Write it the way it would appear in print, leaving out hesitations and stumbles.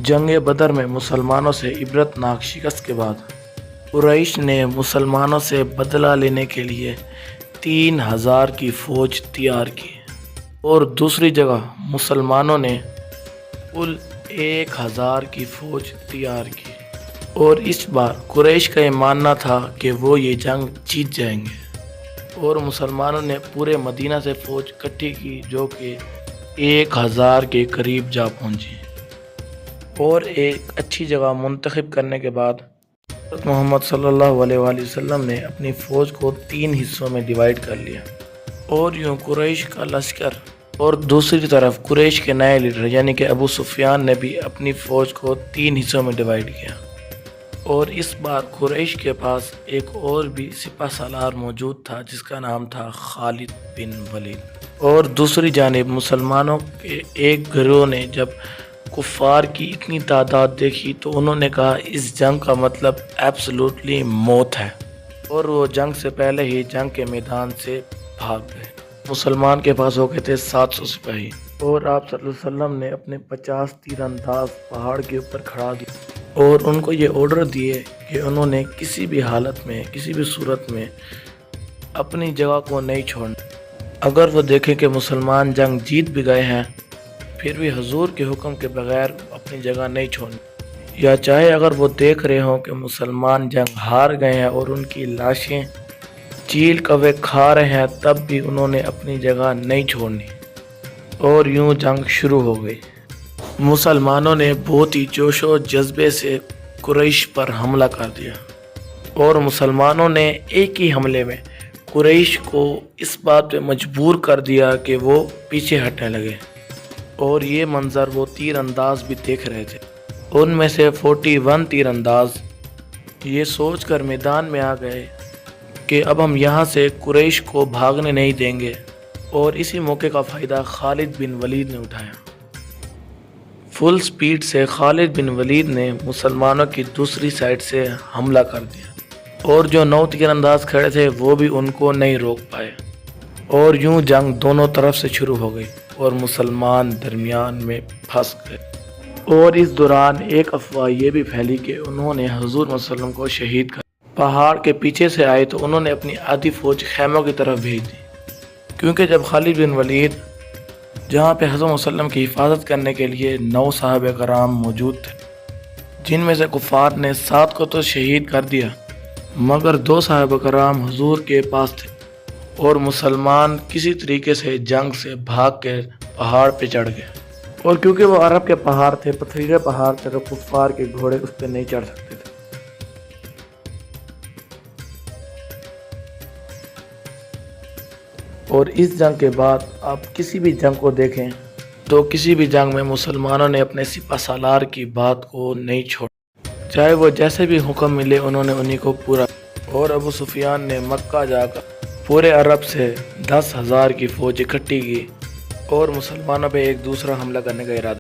جنگ بدر میں مسلمانوں سے عبرتناک شکست کے بعد قریش نے مسلمانوں سے بدلہ لینے کے لیے 3000 کی فوج تیار کی اور دوسری جگہ مسلمانوں نے کل 1000 کی فوج تیار کی، اور اس بار قریش کا یہ ماننا تھا کہ وہ یہ جنگ جیت جائیں گے، اور مسلمانوں نے پورے مدینہ سے فوج اکٹھی کی جو کہ 1000 کے قریب جا پہنچی، اور ایک اچھی جگہ منتخب کرنے کے بعد حضرت محمد صلی اللہ علیہ وآلہ وسلم نے اپنی فوج کو 3 حصوں میں ڈیوائیڈ کر لیا، اور یوں قریش کا لشکر اور دوسری طرف قریش کے نئے لیڈر یعنی کہ ابو سفیان نے بھی اپنی فوج کو 3 حصوں میں ڈیوائیڈ کیا، اور اس بار قریش کے پاس ایک اور بھی سپہ سالار موجود تھا جس کا نام تھا خالد بن ولید، اور دوسری جانب مسلمانوں کے ایک گروہ نے جب کفار کی اتنی تعداد دیکھی تو انہوں نے کہا اس جنگ کا مطلب ایبسلوٹلی موت ہے، اور وہ جنگ سے پہلے ہی جنگ کے میدان سے بھاگ گئے۔ مسلمان کے پاس ہو گئے تھے 700 سپاہی، اور آپ صلی اللہ علیہ وسلم نے اپنے 50 تیر انداز پہاڑ کے اوپر کھڑا دیے اور ان کو یہ آرڈر دیے کہ انہوں نے کسی بھی حالت میں کسی بھی صورت میں اپنی جگہ کو نہیں چھوڑنا۔ اگر وہ دیکھیں کہ مسلمان جنگ جیت بھی گئے ہیں پھر بھی حضور کے حکم کے بغیر اپنی جگہ نہیں چھوڑنی، یا چاہے اگر وہ دیکھ رہے ہوں کہ مسلمان جنگ ہار گئے ہیں اور ان کی لاشیں چیل کوے کھا رہے ہیں تب بھی انہوں نے اپنی جگہ نہیں چھوڑنی، اور یوں جنگ شروع ہو گئی۔ مسلمانوں نے بہت ہی جوش و جذبے سے قریش پر حملہ کر دیا، اور مسلمانوں نے ایک ہی حملے میں قریش کو اس بات پہ مجبور کر دیا کہ وہ پیچھے ہٹنے لگے، اور یہ منظر وہ تیر انداز بھی دیکھ رہے تھے۔ ان میں سے 41 تیر انداز یہ سوچ کر میدان میں آ گئے کہ اب ہم یہاں سے قریش کو بھاگنے نہیں دیں گے، اور اسی موقع کا فائدہ خالد بن ولید نے اٹھایا۔ فل سپیڈ سے خالد بن ولید نے مسلمانوں کی دوسری سائڈ سے حملہ کر دیا، اور جو 9 تیر انداز کھڑے تھے وہ بھی ان کو نہیں روک پائے، اور یوں جنگ دونوں طرف سے شروع ہو گئی اور مسلمان درمیان میں پھنس گئے۔ اور اس دوران ایک افواہ یہ بھی پھیلی کہ انہوں نے حضور صلی اللہ علیہ وسلم کو شہید کر پہاڑ کے پیچھے سے آئے تو انہوں نے اپنی آدھی فوج خیموں کی طرف بھیج دی، کیونکہ جب خالد بن ولید جہاں پہ حضور صلی اللہ علیہ وسلم کی حفاظت کرنے کے لیے 9 صحابہ کرام موجود تھے، جن میں سے کفار نے 7 کو تو شہید کر دیا مگر 2 صحابہ کرام حضور کے پاس تھے، اور مسلمان کسی طریقے سے جنگ سے بھاگ کے پہاڑ پہ چڑھ گئے، اور کیونکہ وہ عرب کے پہاڑ تھے، پتھریلے پہاڑ تھے، تو کفار کے گھوڑے اس پہ نہیں چڑھ سکتے تھے۔ اور اس جنگ کے بعد آپ کسی بھی جنگ کو دیکھیں تو کسی بھی جنگ میں مسلمانوں نے اپنے سپہ سالار کی بات کو نہیں چھوڑا، چاہے وہ جیسے بھی حکم ملے انہوں نے انہی کو پورا، اور ابو سفیان نے مکہ جا کر پورے عرب سے 10,000 کی فوج اکٹھی کی اور مسلمانوں پہ ایک دوسرا حملہ کرنے کا ارادہ